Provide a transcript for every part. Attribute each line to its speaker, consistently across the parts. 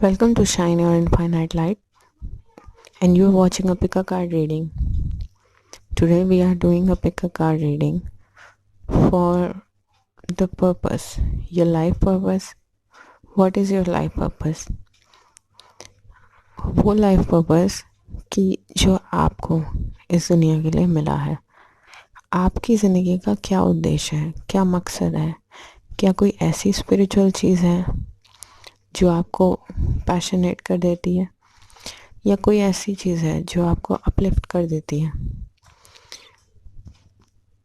Speaker 1: Welcome to Shine Your Infinite Light, and you're watching a pick a card reading. Today we are doing a pick a card reading for the purpose, your life purpose. What is your life purpose? वो life purpose कि जो आपको इस दुनिया के लिए मिला है, आपकी ज़िंदगी का क्या उद्देश्य है, क्या मकसद है, क्या कोई ऐसी स्पिरिचुअल चीज़ है जो आपको पैशनेट कर देती है, या कोई ऐसी चीज़ है जो आपको अपलिफ्ट कर देती है।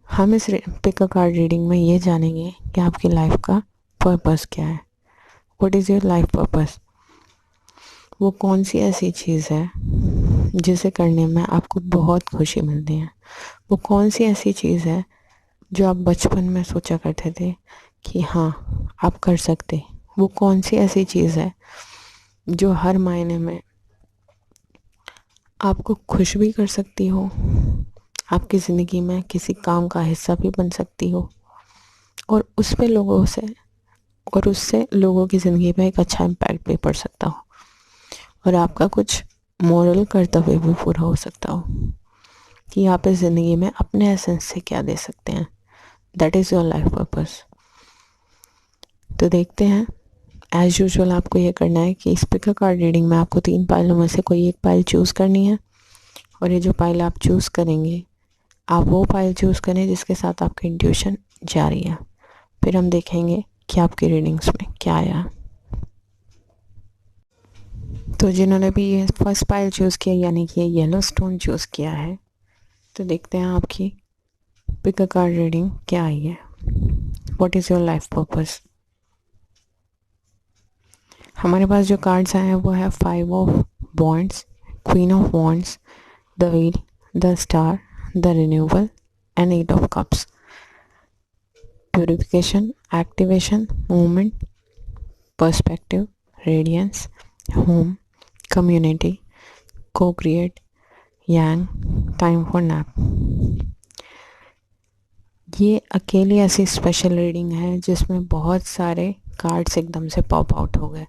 Speaker 1: हम इस पिक अ कार्ड रीडिंग में ये जानेंगे कि आपकी लाइफ का पर्पस क्या है। What is your life purpose? वो कौन सी ऐसी चीज़ है जिसे करने में आपको बहुत खुशी मिलती है? वो कौन सी ऐसी चीज़ है जो आप बचपन में सोचा करते थे कि हाँ आप कर सकते? वो कौन सी ऐसी चीज़ है जो हर मायने में आपको खुश भी कर सकती हो, आपकी ज़िंदगी में किसी काम का हिस्सा भी बन सकती हो, और उससे लोगों की ज़िंदगी में एक अच्छा इम्पैक्ट भी पड़ सकता हो, और आपका कुछ मॉरल कर्तव्य भी पूरा हो सकता हो कि आप इस ज़िंदगी में अपने एसेंस से क्या दे सकते हैं। That is your life purpose. तो देखते हैं। एज यूजुअल आपको ये करना है कि इस पिक अ कार्ड रीडिंग में आपको 3 पाइलों में से कोई एक पाइल चूज़ करनी है, और ये जो पाइल आप चूज़ करेंगे, आप वो पाइल चूज़ करें जिसके साथ आपकी इंट्यूशन जा रही है। फिर हम देखेंगे कि आपकी रीडिंग्स में क्या आया। तो जिन्होंने भी ये फर्स्ट पाइल चूज़ किया, यानी कि ये येलो स्टोन चूज़ किया है, तो देखते हैं आपकी पिक अ कार्ड रीडिंग क्या आई है। What is your life purpose? हमारे पास जो कार्ड्स आए हैं वो है 5 of wands, queen of wands, the wheel, the star, the renewal and 8 of cups. Purification, activation, movement, perspective, radiance, home, community, co-create, yang, time for nap। ये अकेली ऐसी स्पेशल रीडिंग है जिसमें बहुत सारे कार्ड्स एकदम से पॉप आउट हो गए।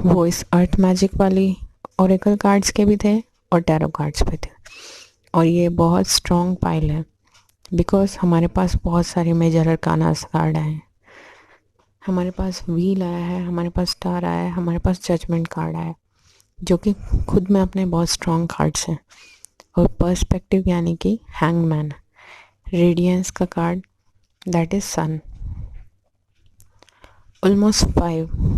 Speaker 1: वो इस अर्थ मैजिक वाली ओरेकल कार्ड्स के भी थे और टैरो कार्ड्स भी थे, और ये बहुत स्ट्रॉन्ग पाइल है बिकॉज हमारे पास बहुत सारे मेजर अरकानास कार्ड आए हैं। हमारे पास व्हील आया है, हमारे पास स्टार आया है, हमारे पास जजमेंट कार्ड आया है, जो कि खुद में अपने बहुत स्ट्रॉन्ग कार्ड्स हैं, और पर्सपेक्टिव यानी कि हैंगमैन, रेडियंस का card that is sun. Almost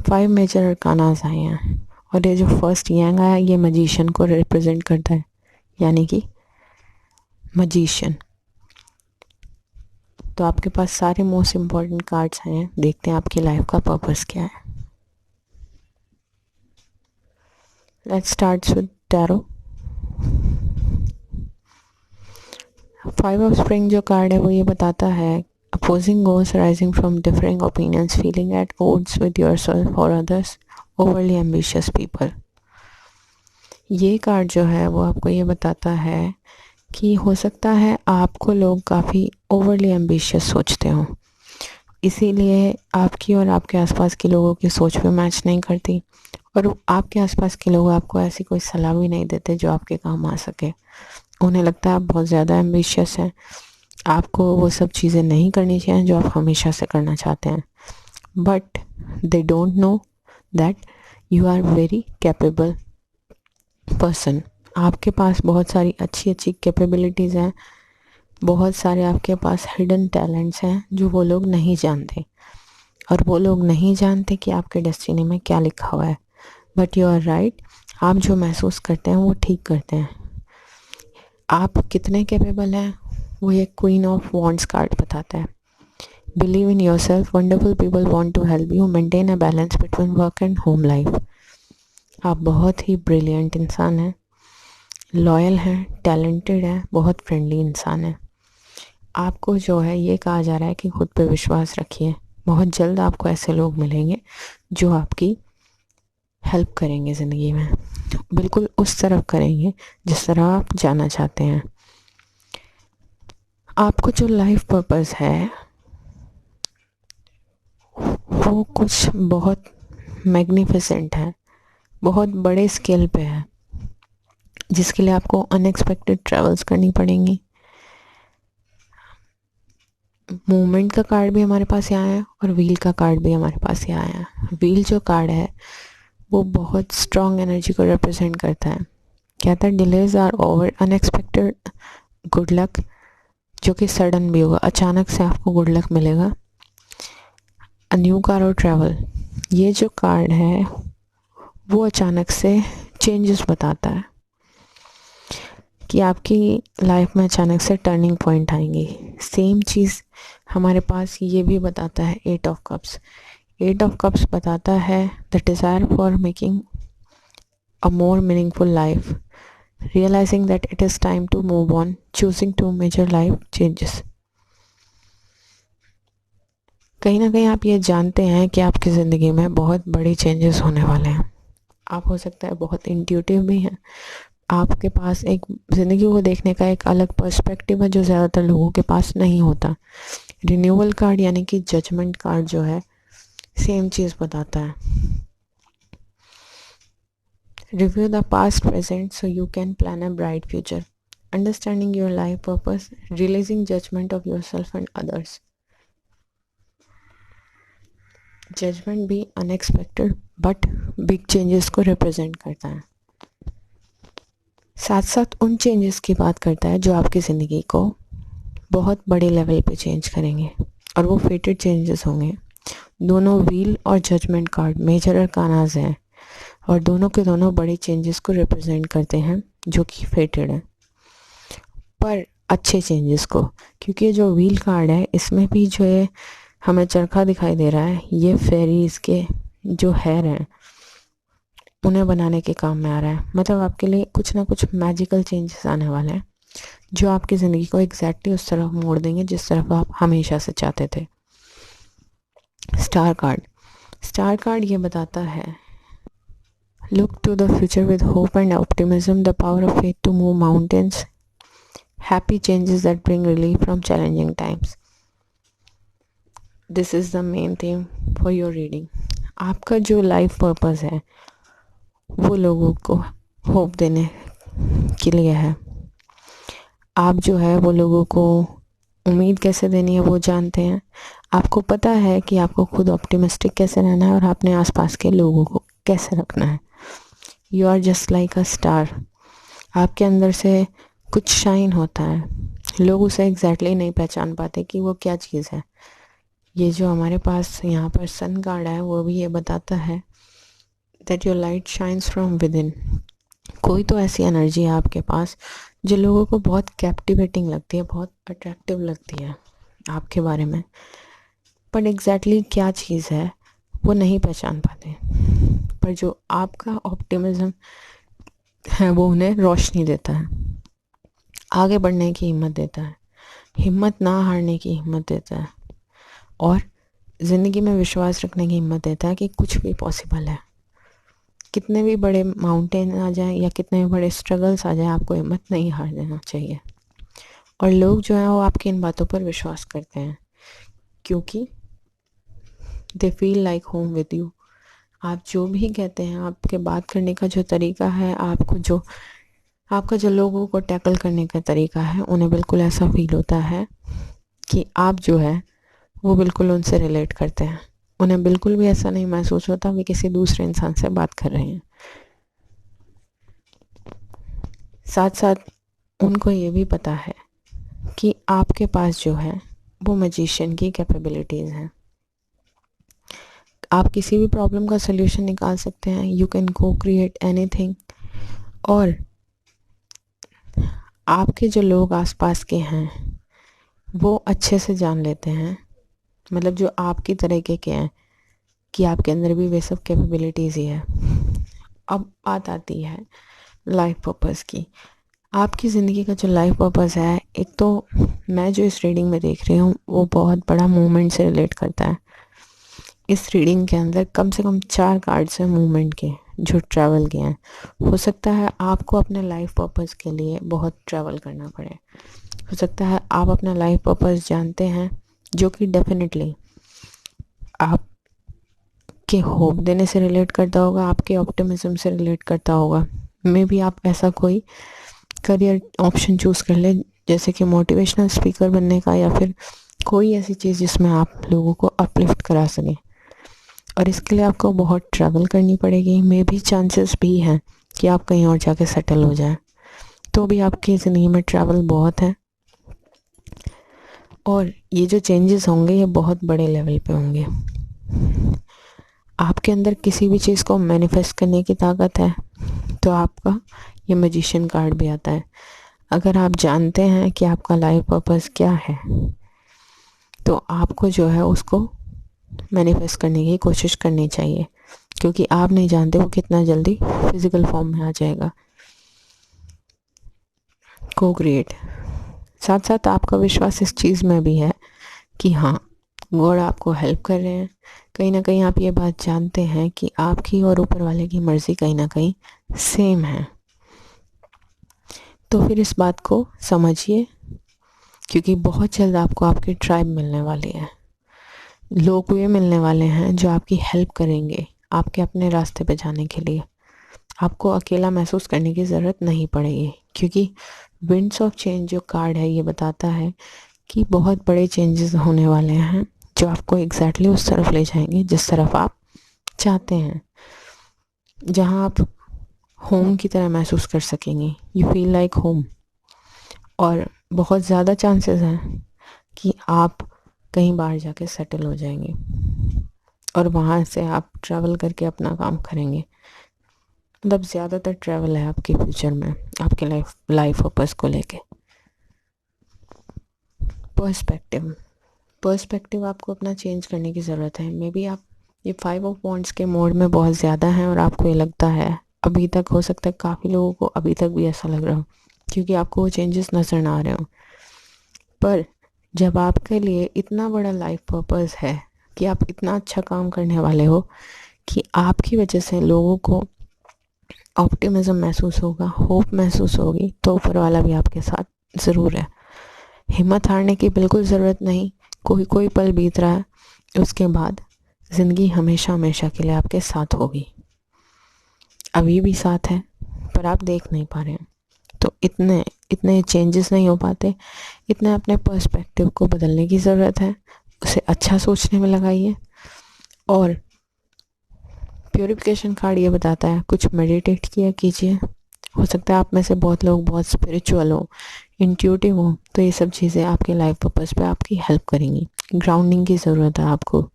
Speaker 1: five major arcanas आए हैं, और ये जो फर्स्ट यांग आया ये मजीशियन को रिप्रेजेंट करता है, यानी कि मजीशियन। तो आपके पास सारे मोस्ट इम्पॉर्टेंट कार्ड्स आए हैं। देखते हैं आपकी लाइफ का पर्पस क्या है। Let's start with tarot. 5 of spring जो कार्ड है वो ये बताता है opposing goals rising from differing opinions, feeling at odds with yourself or others, overly ambitious people। ये कार्ड जो है वो आपको ये बताता है कि हो सकता है आपको लोग काफ़ी ओवरली एम्बिशियस सोचते हो, इसीलिए आपकी और आपके आसपास के लोगों की सोच भी मैच नहीं करती, और आपके आसपास के लोग आपको ऐसी कोई सलाह भी नहीं देते जो आपके काम आ सके। उन्हें लगता है आप बहुत ज़्यादा एम्बिशियस हैं, आपको वो सब चीज़ें नहीं करनी चाहिए जो आप हमेशा से करना चाहते हैं, but they don't know that you are very capable person. आपके पास बहुत सारी अच्छी अच्छी कैपेबिलिटीज़ हैं, बहुत सारे आपके पास हिडन टैलेंट्स हैं जो वो लोग नहीं जानते, और वो लोग नहीं जानते कि आपके डेस्टिनी में क्या लिखा हुआ है। बट यू आर राइट, आप जो महसूस करते हैं वो ठीक करते हैं। आप कितने कैपेबल हैं वो ये क्वीन ऑफ वॉन्ड्स कार्ड बताता है। Believe in yourself, wonderful people want to help you, maintain a balance between work and home life. आप बहुत ही ब्रिलियंट इंसान हैं, लॉयल हैं, टैलेंटेड हैं, बहुत फ्रेंडली इंसान हैं। आपको जो है ये कहा जा रहा है कि खुद पे विश्वास रखिए। बहुत जल्द आपको ऐसे लोग मिलेंगे जो आपकी हेल्प करेंगे ज़िंदगी में, बिल्कुल उस तरफ करेंगे जिस तरह आप जाना चाहते हैं। आपको जो लाइफ पर्पस है वो कुछ बहुत मैग्निफिसेंट है, बहुत बड़े स्केल पे है, जिसके लिए आपको अनएक्सपेक्टेड ट्रैवल्स करनी पड़ेंगी। मूवमेंट का कार्ड भी हमारे पास यहाँ है और व्हील का कार्ड भी हमारे पास यहाँ है। व्हील जो कार्ड है वो बहुत स्ट्रॉन्ग एनर्जी को रिप्रेजेंट करता है। कहता है delays are over, unexpected good luck, जो कि सडन भी होगा, अचानक से आपको गुड लक मिलेगा। अ न्यू कार और ट्रैवल, ये जो कार्ड है वो अचानक से चेंजेस बताता है कि आपकी लाइफ में अचानक से टर्निंग पॉइंट आएंगे। सेम चीज़ हमारे पास ये भी बताता है eight of cups. Eight of cups बताता है the desire for making a more meaningful life, realising that it is time to move on, choosing to major life changes. कहीं ना कहीं आप ये जानते हैं कि आपकी ज़िंदगी में बहुत बड़ी चेंजेस होने वाले हैं। आप हो सकता है बहुत इंट्यूटिव भी हैं, आपके पास एक ज़िंदगी को देखने का एक अलग पर्सपेक्टिव है जो ज़्यादातर लोगों के पास नहीं होता। रिन्यूअल कार्ड यानी कि जजमेंट कार्ड जो है सेम चीज़ बताता है। Review the past present so you can plan a bright future, understanding your life purpose, releasing judgement of yourself and others. Judgement भी अनएक्सपेक्टेड बट बिग चेंजेस को represent करता है। साथ साथ उन चेंजेस की बात करता है जो आपकी ज़िंदगी को बहुत बड़े लेवल पे चेंज करेंगे और वो फेटेड चेंजेस होंगे। दोनों व्हील और जजमेंट कार्ड मेजर अरकानाज हैं और दोनों के दोनों बड़े चेंजेस को रिप्रेजेंट करते हैं जो कि फेटेड है, पर अच्छे चेंजेस को। क्योंकि जो व्हील कार्ड है इसमें भी जो है हमें चरखा दिखाई दे रहा है, ये फेरीज के जो हेयर हैं उन्हें बनाने के काम में आ रहा है। मतलब आपके लिए कुछ ना कुछ मैजिकल चेंजेस आने वाले हैं जो आपकी ज़िंदगी को एग्जैक्टली उस तरफ मोड़ देंगे जिस तरफ आप हमेशा से चाहते थे। स्टार कार्ड, स्टार कार्ड ये बताता है look to the future with hope and optimism, the power of faith to move mountains, happy changes that bring relief from challenging times. This is the main theme for your reading. आपका जो life purpose है वो लोगों को hope देने के लिए है। आप जो है वो लोगों को उम्मीद कैसे देनी है वो जानते हैं। आपको पता है कि आपको खुद ऑप्टिमिस्टिक कैसे रहना है और अपने आसपास के लोगों को कैसे रखना है। You are just like a star, आपके अंदर से कुछ शाइन होता है, लोग उसे एग्जैक्टली नहीं पहचान पाते कि वो क्या चीज़ है। ये जो हमारे पास यहाँ पर सन कार्ड है वो भी ये बताता है that your light shines from with in. कोई तो ऐसी एनर्जी है आपके पास जो लोगों को बहुत कैप्टिवेटिंग लगती है, बहुत अट्रैक्टिव लगती है आपके बारे में, पर एग्जैक्टली क्या चीज़ है वो नहीं पहचान पाते। पर जो आपका ऑप्टिमिज्म है वो उन्हें रोशनी देता है, आगे बढ़ने की हिम्मत देता है, हिम्मत ना हारने की हिम्मत देता है और ज़िंदगी में विश्वास रखने की हिम्मत देता है कि कुछ भी पॉसिबल है। कितने भी बड़े माउंटेन आ जाएं या कितने भी बड़े स्ट्रगल्स आ जाएं, आपको हिम्मत नहीं हार देना चाहिए। और लोग जो हैं वो आपकी इन बातों पर विश्वास करते हैं क्योंकि they feel like home with you. आप जो भी कहते हैं, आपके बात करने का जो तरीका है, आपका जो लोगों को टैकल करने का तरीका है, उन्हें बिल्कुल ऐसा फील होता है कि आप जो है वो बिल्कुल उनसे रिलेट करते हैं। उन्हें बिल्कुल भी ऐसा नहीं महसूस होता वे किसी दूसरे इंसान से बात कर रहे हैं। साथ साथ उनको ये भी पता है कि आपके पास जो है वो मैजिशियन की कैपेबिलिटीज़ हैं। आप किसी भी प्रॉब्लम का सल्यूशन निकाल सकते हैं, यू कैन को क्रिएट एनीथिंग। और आपके जो लोग आसपास के हैं वो अच्छे से जान लेते हैं, मतलब जो आपकी तरीके के हैं, कि आपके अंदर भी वे सब कैपेबिलिटीज़ ही है। अब बात आती है लाइफ पर्पस की। आपकी ज़िंदगी का जो लाइफ पर्पस है, एक तो मैं जो इस रीडिंग में देख रही हूँ वो बहुत बड़ा मूवमेंट से रिलेट करता है। इस रीडिंग के अंदर कम से कम 4 कार्ड्स हैं मूवमेंट के जो ट्रैवल के हैं। हो सकता है आपको अपने लाइफ पर्पस के लिए बहुत ट्रैवल करना पड़े, हो सकता है आप अपना लाइफ पर्पस जानते हैं, जो कि डेफिनेटली आप आपके होप देने से रिलेट करता होगा, आपके ऑप्टिमिज्म से रिलेट करता होगा। मे बी आप ऐसा कोई करियर ऑप्शन चूज़ कर ले, जैसे कि मोटिवेशनल स्पीकर बनने का, या फिर कोई ऐसी चीज़ जिसमें आप लोगों को अपलिफ्ट करा सकें। और इसके लिए आपको बहुत ट्रैवल करनी पड़ेगी। मे भी चांसेस भी हैं कि आप कहीं और जाके सेटल हो जाएं, तो भी आपकी ज़िंदगी में ट्रैवल बहुत है। और ये जो चेंजेस होंगे ये बहुत बड़े लेवल पे होंगे। आपके अंदर किसी भी चीज़ को मैनिफेस्ट करने की ताकत है, तो आपका ये मैजिशियन कार्ड भी आता है। अगर आप जानते हैं कि आपका लाइफ पर्पस क्या है, तो आपको जो है उसको मैनिफेस्ट करने की कोशिश करनी चाहिए, क्योंकि आप नहीं जानते वो कितना जल्दी फिजिकल फॉर्म में आ जाएगा। को क्रिएट, साथ साथ आपका विश्वास इस चीज़ में भी है कि हाँ, गॉड आपको हेल्प कर रहे हैं। कहीं ना कहीं आप ये बात जानते हैं कि आपकी और ऊपर वाले की मर्ज़ी कहीं ना कहीं सेम है। तो फिर इस बात को समझिए, क्योंकि बहुत जल्द आपको आपकी ट्राइब मिलने वाली है। लोग ये मिलने वाले हैं जो आपकी हेल्प करेंगे आपके अपने रास्ते पे जाने के लिए। आपको अकेला महसूस करने की ज़रूरत नहीं पड़ेगी, क्योंकि विंड्स ऑफ चेंज जो कार्ड है ये बताता है कि बहुत बड़े चेंजेस होने वाले हैं जो आपको एग्जैक्टली उस तरफ ले जाएंगे जिस तरफ आप चाहते हैं, जहां आप होम की तरह महसूस कर सकेंगे। You feel like home. और बहुत ज़्यादा चांसेस हैं कि आप कहीं बाहर जाके सेटल हो जाएंगे और वहाँ से आप ट्रैवल करके अपना काम करेंगे। मतलब ज़्यादातर ट्रैवल है आपके फ्यूचर में, आपके लाइफ पर्पस को लेके। पर्सपेक्टिव आपको अपना चेंज करने की ज़रूरत है। मे बी आप ये 5 ऑफ वॉन्ड्स के मोड में बहुत ज़्यादा हैं और आपको ये लगता है, अभी तक हो सकता है काफ़ी लोगों को अभी तक भी ऐसा लग रहा हो, क्योंकि आपको वो चेंजेस नज़र ना आ रहे हो। पर जब आपके लिए इतना बड़ा लाइफ पर्पस है कि आप इतना अच्छा काम करने वाले हो कि आपकी वजह से लोगों को ऑप्टिमिज्म महसूस होगा, होप महसूस होगी, तो ऊपर वाला भी आपके साथ ज़रूर है। हिम्मत हारने की बिल्कुल ज़रूरत नहीं। कोई कोई पल बीत रहा है, उसके बाद ज़िंदगी हमेशा हमेशा के लिए आपके साथ होगी। अभी भी साथ है, पर आप देख नहीं पा रहे हैं। तो इतने इतने चेंजेस नहीं हो पाते। इतने अपने पर्सपेक्टिव को बदलने की ज़रूरत है, उसे अच्छा सोचने में लगाइए। और प्योरिफिकेशन कार्ड ये बताता है, कुछ मेडिटेट किया कीजिए। हो सकता है आप में से बहुत लोग बहुत स्पिरिचुअल हो, इंट्यूटिव हो, तो ये सब चीज़ें आपके लाइफ पर्पस पे आपकी हेल्प करेंगी। ग्राउंडिंग की ज़रूरत है आपको।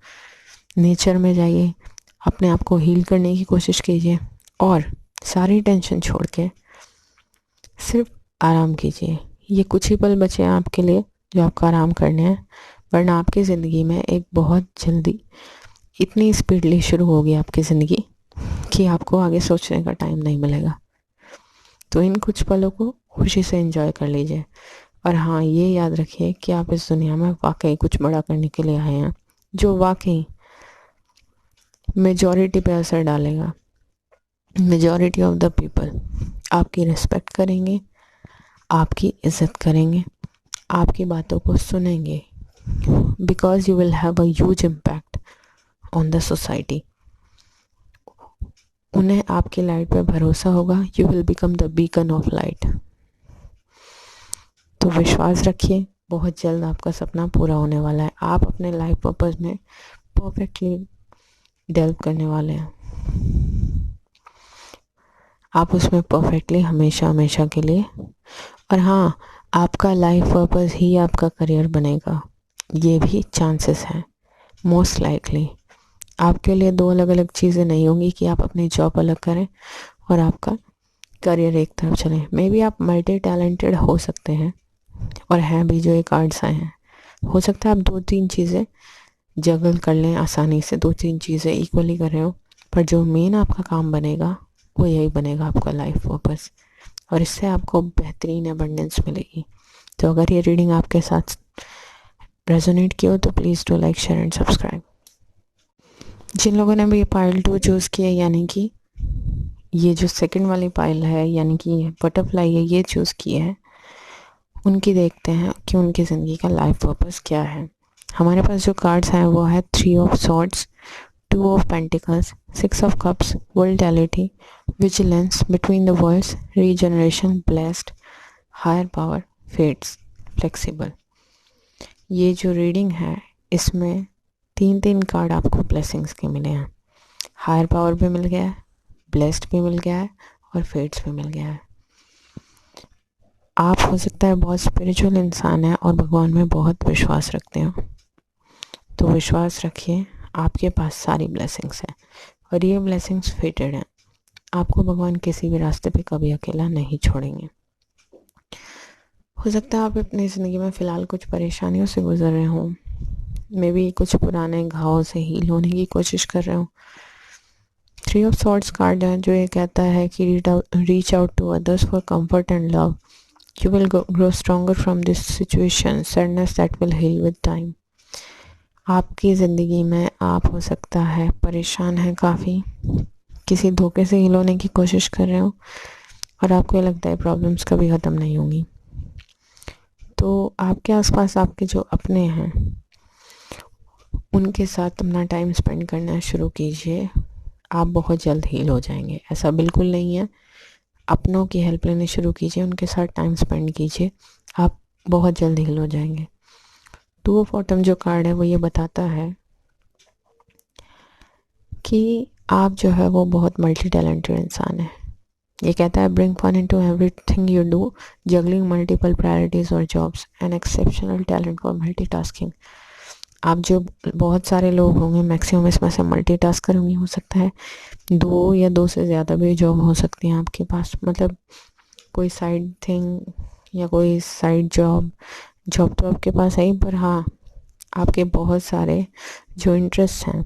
Speaker 1: नेचर में जाइए, अपने आप को हील करने की कोशिश कीजिए और सारी टेंशन छोड़ के सिर्फ आराम कीजिए। ये कुछ ही पल बचे हैं आपके लिए जो आपको आराम करने हैं, वरना आपकी ज़िंदगी में एक बहुत जल्दी इतनी स्पीडली शुरू होगी आपकी ज़िंदगी कि आपको आगे सोचने का टाइम नहीं मिलेगा। तो इन कुछ पलों को खुशी से एंजॉय कर लीजिए। और हाँ, ये याद रखिए कि आप इस दुनिया में वाकई कुछ बड़ा करने के लिए आए हैं, जो वाकई मेजॉरिटी पे असर डालेगा। मेजॉरिटी ऑफ द पीपल आपकी रिस्पेक्ट करेंगे, आपकी इज्जत करेंगे, आपकी बातों को सुनेंगे, because you will have a huge impact on the society. उन्हें आपकी लाइट पे भरोसा होगा। You will become the beacon of light. तो विश्वास रखिए, बहुत जल्द आपका सपना पूरा होने वाला है। आप अपने लाइफ पर्पस में परफेक्टली डेवलप करने वाले हैं। आप उसमें परफेक्टली हमेशा हमेशा के लिए। और हाँ, आपका लाइफ पर्पस ही आपका करियर बनेगा, ये भी चांसेस हैं। मोस्ट लाइकली आपके लिए 2 अलग अलग चीज़ें नहीं होंगी कि आप अपनी जॉब अलग करें और आपका करियर एक तरफ चले। मे बी आप मल्टी टैलेंटेड हो सकते हैं, और हैं भी जो ये कार्ड्स आए हैं। हो सकता है आप 2-3 चीज़ें जगल कर लें आसानी से, 2-3 चीज़ें इक्वली कर रहे हो, पर जो मेन आपका काम बनेगा वो यही बनेगा, आपका लाइफ पर्पस। और इससे आपको बेहतरीन एबंडेंस मिलेगी। तो अगर ये रीडिंग आपके साथ रेजोनेट की हो तो please do like, share and subscribe. जिन लोगों ने भी पाइल 2 चूज़ किया, यानी कि ये जो सेकंड वाली पाइल है, यानी कि बटरफ्लाई है, ये चूज़ किया है, उनकी देखते हैं कि उनकी ज़िंदगी का लाइफ पर्पस क्या है। हमारे पास जो कार्ड्स हैं वो है 3 of swords, Two of Pentacles, Six of Cups, Volatility, Vigilance, Between the Worlds, Regeneration, Blessed, Higher Power, Fates, Flexible। ये जो रीडिंग है इसमें तीन तीन कार्ड आपको ब्लेसिंग्स के मिले हैं। हायर पावर भी मिल गया है, ब्लेस्ड भी मिल गया है और फेट्स भी मिल गया है। आप हो सकता है बहुत स्पिरिचुअल इंसान है और भगवान में बहुत विश्वास रखते हो, तो विश्वास रखिए, आपके पास सारी ब्लेसिंग्स हैं और ये ब्लेसिंग्स फेटेड हैं। आपको भगवान किसी भी रास्ते पे कभी अकेला नहीं छोड़ेंगे। हो सकता है आप अपनी ज़िंदगी में फ़िलहाल कुछ परेशानियों से गुजर रहे हो, मे बी कुछ पुराने घावों से हील होने की कोशिश कर रहे हो। थ्री ऑफ सॉर्ड्स कार्ड है जो ये कहता है कि reach out to others for comfort and love, you will grow stronger from this situation, sadness that will heal with time. आपकी ज़िंदगी में आप हो सकता है परेशान हैं, काफ़ी किसी धोखे से हील होने की कोशिश कर रहे हो और आपको ये लगता है प्रॉब्लम्स कभी ख़त्म नहीं होंगी। तो आपके आसपास आपके जो अपने हैं उनके साथ अपना टाइम स्पेंड करना शुरू कीजिए, आप बहुत जल्द हील हो जाएंगे। ऐसा बिल्कुल नहीं है, अपनों की हेल्प लेनी शुरू कीजिए, उनके साथ टाइम स्पेंड कीजिए, आप बहुत जल्द हील हो जाएंगे। टू ऑफ ऑटम जो कार्ड है वो ये बताता है कि आप जो है वो बहुत मल्टी टैलेंटेड इंसान है। ये कहता है bring fun into everything you do, juggling multiple priorities और jobs, an exceptional talent for multitasking. आप जो बहुत सारे लोग होंगे मैक्सिमम इसमें से मल्टीटास्कर होंगे, हो सकता है दो या दो से ज़्यादा भी जॉब हो सकती हैं आपके पास, मतलब कोई साइड थिंग या कोई साइड जॉब तो आपके पास है ही, पर हाँ आपके बहुत सारे जो इंटरेस्ट हैं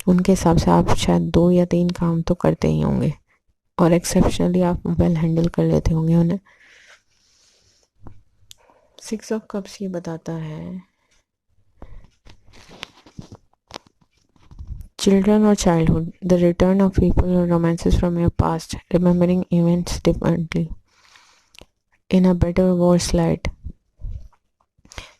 Speaker 1: उनके हिसाब से आप शायद दो या तीन काम तो करते ही होंगे और एक्सेप्शनली आप वेल हैंडल कर लेते होंगे उन्हें। सिक्स ऑफ कप्स ये बताता है चिल्ड्रन और childhood, the return of people और romances from your past, remembering events differently in a better worse light.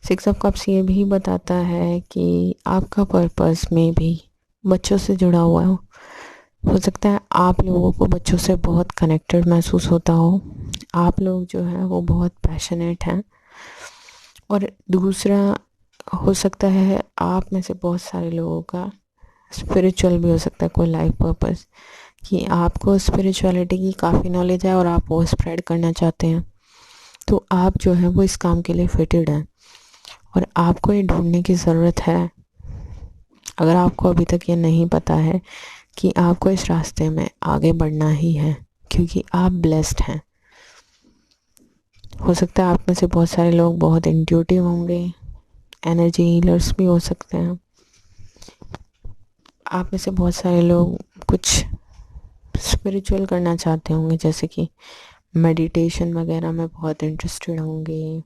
Speaker 1: Six of cups ये भी बताता है कि आपका पर्पस में भी बच्चों से जुड़ा हुआ हो सकता है आप लोगों को बच्चों से बहुत कनेक्टेड महसूस होता हो, आप लोग जो है वो बहुत पैशनेट हैं। और दूसरा हो सकता है आप में से बहुत सारे लोगों का स्पिरिचुअल भी हो सकता है कोई लाइफ पर्पस, कि आपको स्पिरिचुअलिटी की काफ़ी नॉलेज है और आप वो स्प्रेड करना चाहते हैं, तो आप जो है वो इस काम के लिए फिटेड हैं और आपको ये ढूंढने की ज़रूरत है। अगर आपको अभी तक ये नहीं पता है कि आपको इस रास्ते में आगे बढ़ना ही है, क्योंकि आप ब्लेस्ड हैं। हो सकता है आप में से बहुत सारे लोग बहुत इंट्यूटिव होंगे, एनर्जी हीलर्स भी हो सकते हैं। आप में से बहुत सारे लोग कुछ स्पिरिचुअल करना चाहते होंगे, जैसे कि मेडिटेशन वगैरह में बहुत इंटरेस्टेड होंगे,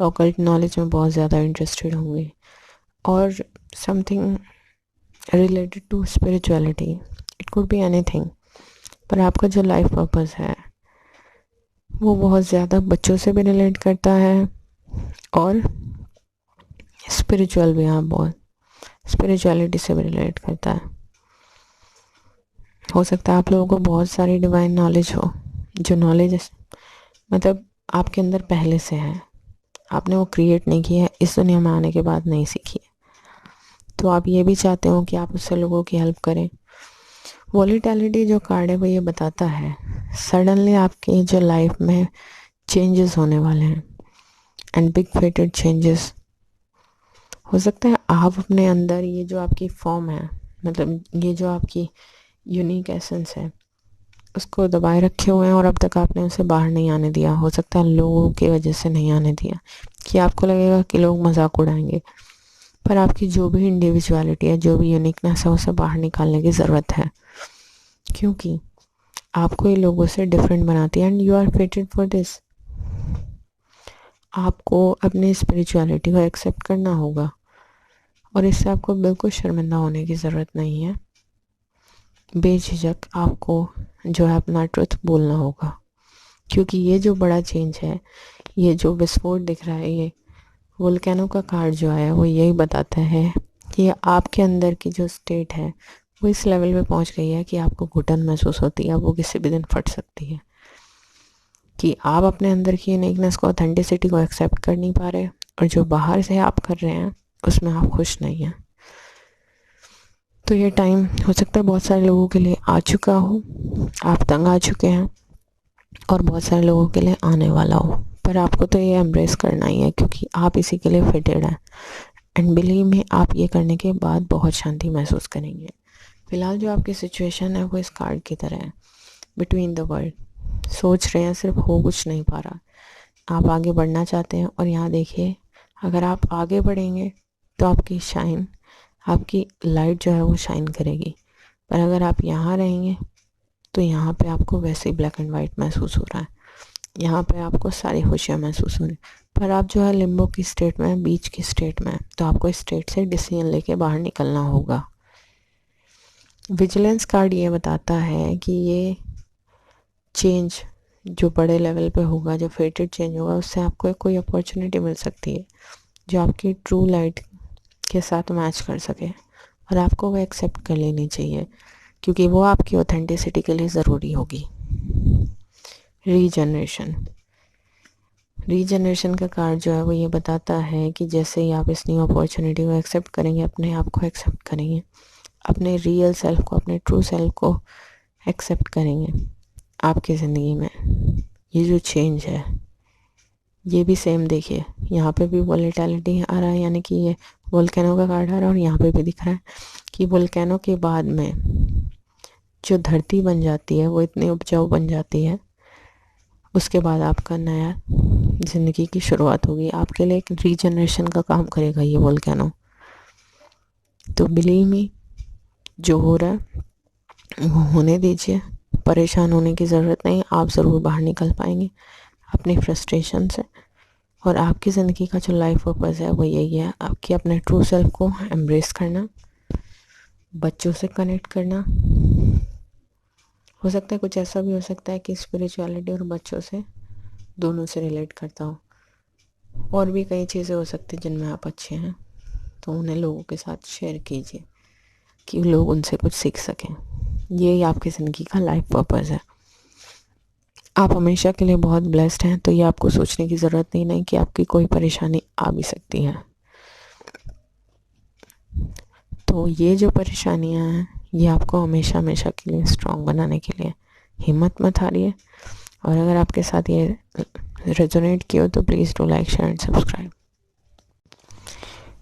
Speaker 1: ऑकल्ट नॉलेज में बहुत ज़्यादा इंटरेस्टेड होंगे और something related to spirituality, it could be anything. पर आपका जो लाइफ पर्पस है वो बहुत ज़्यादा बच्चों से भी रिलेट करता है और स्पिरिचुअल भी, आप बहुत स्पिरिचुअलिटी से भी रिलेट करता है। हो सकता है आप लोगों को बहुत सारी डिवाइन नॉलेज हो, जो नॉलेज मतलब आपके अंदर पहले से है, आपने वो क्रिएट नहीं किया है, इस दुनिया में आने के बाद नहीं सीखी है, तो आप ये भी चाहते हो कि आप उससे लोगों की हेल्प करें। वॉलीटैलिटी जो कार्ड है वो ये बताता है सडनली आपके जो लाइफ में चेंजेस होने वाले हैं एंड बिग फेटेड चेंजेस। हो सकता है आप अपने अंदर ये जो आपकी फॉर्म है, मतलब ये जो आपकी यूनिक एसेंस है, उसको दबाए रखे हुए हैं और अब तक आपने उसे बाहर नहीं आने दिया। हो सकता है लोगों की वजह से नहीं आने दिया, कि आपको लगेगा कि लोग मजाक उड़ाएंगे, पर आपकी जो भी इंडिविजुअलिटी है, जो भी यूनिकनेस है, उसे बाहर निकालने की ज़रूरत है, क्योंकि आपको ये लोगों से डिफरेंट बनाती है and you are fitted for this. आपको अपनी स्पिरिचुअलिटी को एक्सेप्ट करना होगा और इससे आपको बिल्कुल शर्मिंदा होने की ज़रूरत नहीं है। बेझिझक आपको जो है अपना ट्रुथ बोलना होगा, क्योंकि ये जो बड़ा चेंज है, ये जो विस्फोट दिख रहा है, ये वोल्केनो का कार्ड जो है वो यही बताता है कि आपके अंदर की जो स्टेट है वो इस लेवल पे पहुंच गई है कि आपको घुटन महसूस होती है, वो किसी भी दिन फट सकती है, कि आप अपने अंदर की यूनिकनेस को, ऑथेंटिसिटी को एक्सेप्ट कर नहीं पा रहे, और जो बाहर से आप कर रहे हैं उसमें आप खुश नहीं हैं। तो ये टाइम हो सकता है बहुत सारे लोगों के लिए आ चुका हो, आप तंग आ चुके हैं, और बहुत सारे लोगों के लिए आने वाला हो, पर आपको तो ये एम्ब्रेस करना ही है, क्योंकि आप इसी के लिए फिटेड हैं। एंड बिलीव में आप ये करने के बाद बहुत शांति महसूस करेंगे। फिलहाल जो आपकी सिचुएशन है वो इस कार्ड की तरह है, बिटवीन द वर्ल्ड। सोच रहे हैं, सिर्फ हो कुछ नहीं पा रहा। आप आगे बढ़ना चाहते हैं, और यहाँ देखिए, अगर आप आगे बढ़ेंगे तो आपकी शाइन, आपकी लाइट जो है वो शाइन करेगी, पर अगर आप यहाँ रहेंगे तो यहाँ पे आपको वैसे ही ब्लैक एंड वाइट महसूस हो रहा है। यहाँ पे आपको सारी खुशियाँ महसूस हो रही, पर आप जो है लिम्बो की स्टेट में, बीच की स्टेट में, तो आपको इस स्टेट से डिसीजन लेके बाहर निकलना होगा। विजिलेंस कार्ड ये बताता है कि ये चेंज जो बड़े लेवल पे होगा, जो फेटेड चेंज होगा, उससे आपको कोई अपॉर्चुनिटी मिल सकती है जो आपकी ट्रू लाइट के साथ मैच कर सके, और आपको वो एक्सेप्ट कर लेनी चाहिए, क्योंकि वो आपकी ऑथेंटिसिटी के लिए ज़रूरी होगी। रीजनरेशन का कार्ड जो है वो ये बताता है कि जैसे ही आप इस न्यू अपॉर्चुनिटी को एक्सेप्ट करेंगे, अपने आप को एक्सेप्ट करेंगे, अपने रियल सेल्फ को, अपने ट्रू सेल्फ को एक्सेप्ट करेंगे, आपकी ज़िंदगी में ये जो चेंज है, ये भी सेम देखिए, यहाँ पे भी वोलेटिलिटी आ रहा है, यानी कि ये वोल्केनो का कार्ड आ रहा है, और यहाँ पे भी दिख रहा है कि वोल्केनो के बाद में जो धरती बन जाती है वो इतनी उपजाऊ बन जाती है, उसके बाद आपका नया ज़िंदगी की शुरुआत होगी। आपके लिए एक रीजनरेशन का काम करेगा ये वोल्केनो। तो बिलीव मी, जो हो रहा है वो होने दीजिए, परेशान होने की ज़रूरत नहीं, आप ज़रूर बाहर निकल पाएंगे अपनी फ्रस्ट्रेशन से। और आपकी ज़िंदगी का जो लाइफ पर्पस है वो यही है, आपकी अपने ट्रू सेल्फ को एम्ब्रेस करना, बच्चों से कनेक्ट करना। हो सकता है कुछ ऐसा भी हो सकता है कि स्पिरिचुअलिटी और बच्चों से, दोनों से रिलेट करता हो। और भी कई चीज़ें हो सकती हैं जिनमें आप अच्छे हैं, तो उन्हें लोगों के साथ शेयर कीजिए कि लोग उनसे कुछ सीख सकें। यही आपकी ज़िंदगी का लाइफ पर्पस है। आप हमेशा के लिए बहुत ब्लेस्ड हैं, तो ये आपको सोचने की ज़रूरत नहीं कि आपकी कोई परेशानी आ भी सकती है। तो ये जो परेशानियां हैं, ये आपको हमेशा हमेशा के लिए स्ट्रॉन्ग बनाने के लिए, हिम्मत मत हारिए। और अगर आपके साथ ये रेजोनेट किया हो तो please do like, share and subscribe.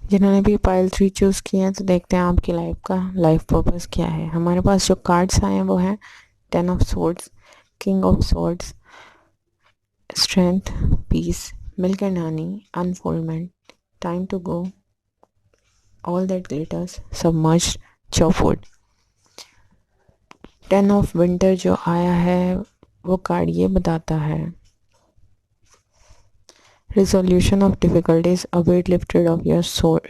Speaker 1: जिन्होंने भी पाइल 3 चूज़ किए हैं, तो देखते हैं आपकी लाइफ का लाइफ पर्पस क्या है। हमारे पास जो कार्ड्स आए हैं वो हैं 10 of swords, king of swords, strength, peace, milk and honey, unfoldment, time to go, all that glitters, submerged, chop wood. 10 of winter जो आया है वो कार्ड ये बताता है resolution of difficulties, a weight lifted off your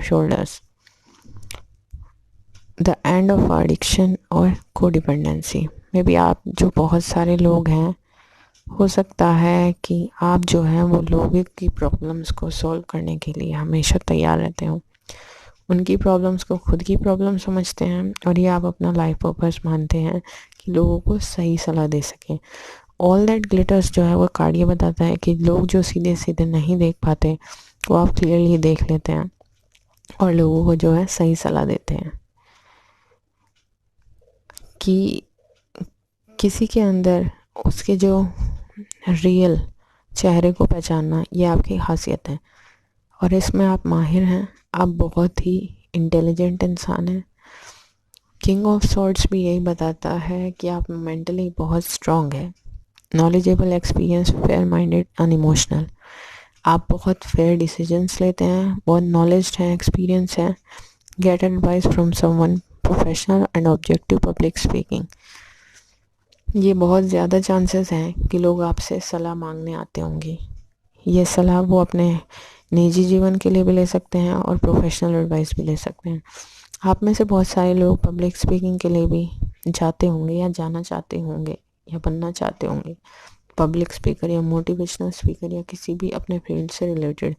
Speaker 1: shoulders, the end of addiction और codependency. May be आप जो बहुत सारे लोग हैं, हो सकता है कि आप जो हैं वो लोगों की प्रॉब्लम्स को सॉल्व करने के लिए हमेशा तैयार रहते हो, उनकी प्रॉब्लम्स को खुद की प्रॉब्लम समझते हैं, और ये आप अपना लाइफ पर्पस मानते हैं कि लोगों को सही सलाह दे सकें। ऑल दैट ग्लिटर्स जो है वो कार्ड ये बताता है कि लोग जो सीधे सीधे नहीं देख पाते वो आप क्लियरली देख लेते हैं, और लोगों को जो है सही सलाह देते हैं। कि किसी के अंदर उसके जो रियल चेहरे को पहचानना, ये आपकी खासियत है, और इसमें आप माहिर हैं। आप बहुत ही इंटेलिजेंट इंसान हैं। किंग ऑफ सॉर्ड्स भी यही बताता है कि आप मेंटली बहुत स्ट्रांग है, knowledgeable, experience, fair minded, unemotional. आप बहुत फेयर डिसीजंस लेते हैं, बहुत नॉलेज है, एक्सपीरियंस है। Get advice from someone professional and objective, public speaking. ये बहुत ज़्यादा चांसेस हैं कि लोग आपसे सलाह मांगने आते होंगे। ये सलाह वो अपने निजी जीवन के लिए भी ले सकते हैं और प्रोफेशनल एडवाइस भी ले सकते हैं। आप में से बहुत सारे लोग पब्लिक स्पीकिंग के लिए भी जाते होंगे, या जाना चाहते होंगे, या बनना चाहते होंगे पब्लिक स्पीकर, या मोटिवेशनल स्पीकर, या किसी भी अपने फील्ड से रिलेटेड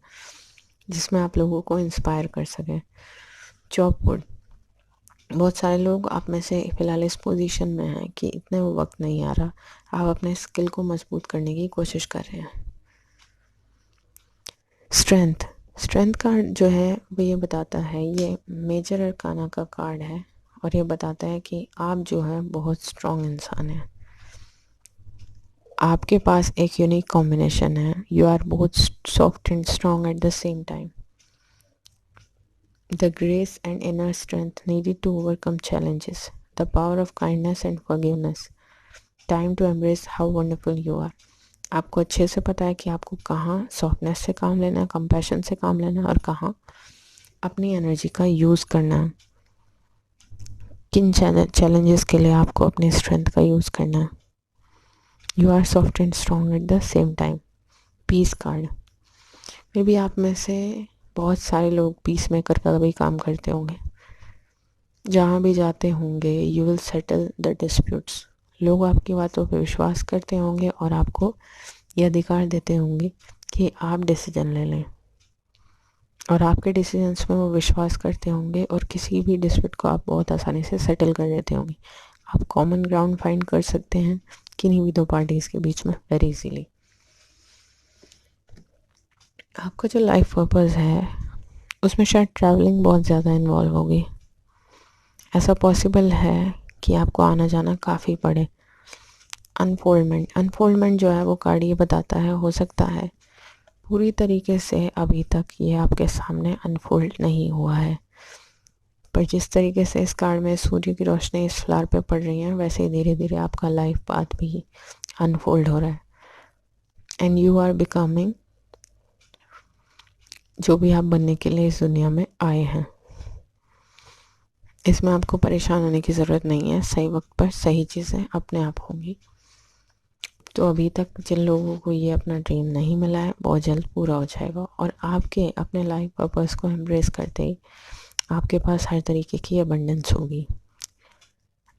Speaker 1: जिसमें आप लोगों को इंस्पायर कर सकें। चॉपवुड, बहुत सारे लोग आप में से फ़िलहाल इस पोजीशन में हैं कि इतने वो वक्त नहीं आ रहा, आप अपने स्किल को मजबूत करने की कोशिश कर रहे हैं। स्ट्रेंथ स्ट्रेंथ कार्ड जो है वो ये बताता है, ये मेजर अरकाना का कार्ड है और ये बताता है कि आप जो है बहुत स्ट्रॉन्ग इंसान हैं। आपके पास एक यूनिक कॉम्बिनेशन है, you are both soft and strong at the same time. The grace and inner strength needed to overcome challenges, the power of kindness and forgiveness. Time to embrace how wonderful you are. आपको अच्छे से पता है कि आपको कहाँ softness से काम लेना है, कंपैशन से काम लेना है और कहाँ अपनी एनर्जी का यूज़ करना है। किन चैलेंजेस के लिए आपको अपनी स्ट्रेंथ का यूज़ करना है। You are soft and strong at the same time. Peace card, may be आप में से बहुत सारे लोग पीस मेकर का भी काम करते होंगे। जहाँ भी जाते होंगे you will settle the disputes. लोग आपकी बातों पर विश्वास करते होंगे और आपको ये अधिकार देते होंगे कि आप डिसीजन ले लें और आपके डिसीजंस में वो विश्वास करते होंगे और किसी भी डिस्प्यूट को आप बहुत आसानी से सेटल कर देते होंगे। आप कॉमन ग्राउंड फाइंड कर सकते हैं किन्हीं भी दो पार्टीज़ के बीच में वेरी इजीली। आपका जो लाइफ पर्पस है उसमें शायद ट्रैवलिंग बहुत ज़्यादा इन्वॉल्व होगी। ऐसा पॉसिबल है कि आपको आना जाना काफ़ी पड़े। अनफोल्डमेंट जो है वो कार्ड ये बताता है, हो सकता है पूरी तरीके से अभी तक ये आपके सामने अनफोल्ड नहीं हुआ है, पर जिस तरीके से इस कार्ड में सूर्य की रोशनी इस फ्लावर पे पड़ रही है वैसे ही धीरे धीरे आपका लाइफ पाथ भी अनफोल्ड हो रहा है एंड यू आर बिकमिंग जो भी आप बनने के लिए इस दुनिया में आए हैं। इसमें आपको परेशान होने की ज़रूरत नहीं है, सही वक्त पर सही चीज़ें अपने आप होंगी। तो अभी तक जिन लोगों को ये अपना ड्रीम नहीं मिला है बहुत जल्द पूरा हो जाएगा और आपके अपने लाइफ पर्पस को एम्ब्रेस करते ही आपके पास हर तरीके की अबंडेंस होगी,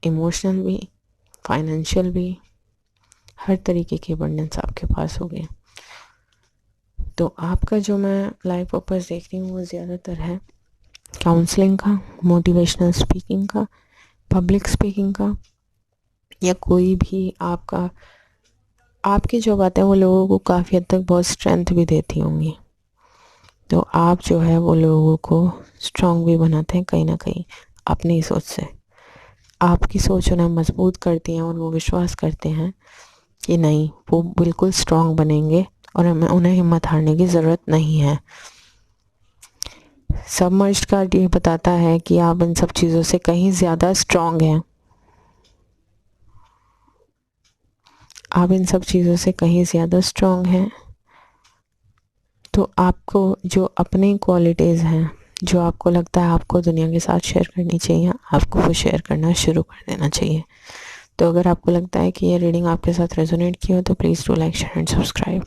Speaker 1: इमोशनल भी, फाइनेंशियल भी, हर तरीके की अबंडेंस आपके पास होगी। तो आपका जो मैं लाइफ पर्पस देख रही हूँ वो ज़्यादातर है काउंसलिंग का, मोटिवेशनल स्पीकिंग का, पब्लिक स्पीकिंग का, या कोई भी आपकी जो बातें वो लोगों को काफ़ी हद तक बहुत स्ट्रेंथ भी देती होंगी। तो आप जो है वो लोगों को स्ट्रॉन्ग भी बनाते हैं कहीं ना कहीं अपनी सोच से। आपकी सोच उन्हें मजबूत करती है और वो विश्वास करते हैं कि नहीं, वो बिल्कुल स्ट्रॉन्ग बनेंगे और हमें उन्हें हिम्मत हारने की ज़रूरत नहीं है। सबमर्ज्ड कार्ड ये बताता है कि आप इन सब चीज़ों से कहीं ज़्यादा स्ट्रॉन्ग हैं। आप इन सब चीज़ों से कहीं ज़्यादा स्ट्रॉन्ग हैं। तो आपको जो अपनी क्वालिटीज़ हैं, जो आपको लगता है आपको दुनिया के साथ शेयर करनी चाहिए, आपको वो शेयर करना शुरू कर देना चाहिए। तो अगर आपको लगता है कि ये रीडिंग आपके साथ रेजोनेट की हो तो please do like, share and subscribe.